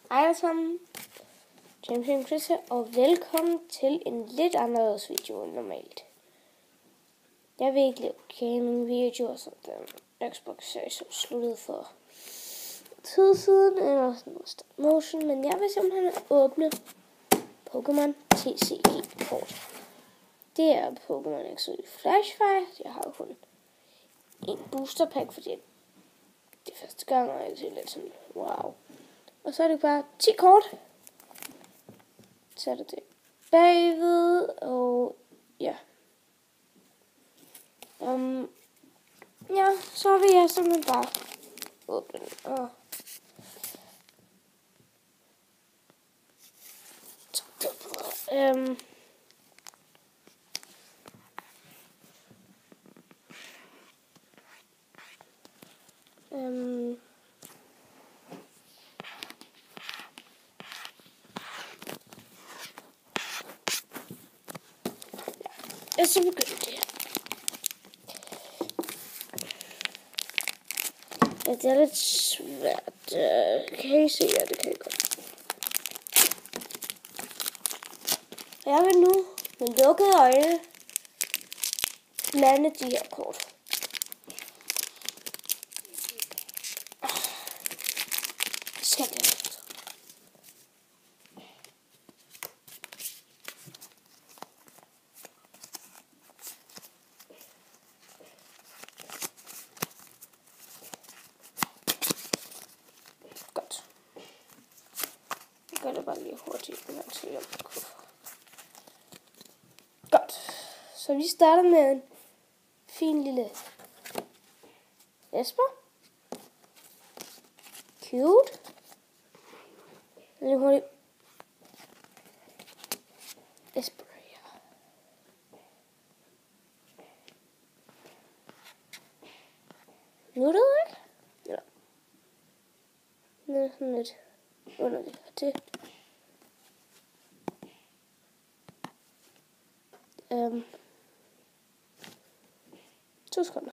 Hej alle sammen, James Chris her, og velkommen til en lidt anderledes video end normalt. Jeg vil ikke lave gaming-videoer, som den Xbox-serie, som sluttede for tid siden, eller sådan noget stop motion, men jeg vil simpelthen åbne Pokémon TCG-kort. Det er Pokémon XY Flashfire. Jeg har kun en booster pack, fordi det er første gang, og jeg ser lidt sådan, wow. Og så er det bare 10 kort. Så er det bagved, og ja. Ja, så vil jeg simpelthen bare åbne den. Og ja, så begynder det. Ja, det er lidt svært. Kan I se? Ja, det kan I godt. Jeg vil nu med lukkede øjne blande de her kort. Skal det være. Godt. Jeg gør det bare lige hurtigt, men så jeg godt. Så vi starter med en fin lille Esper. Cute. Lidt hurtigt. Esper, ja. Nu er det ikke? Ja. Nu er det sådan lidt underligt til. To sekunder.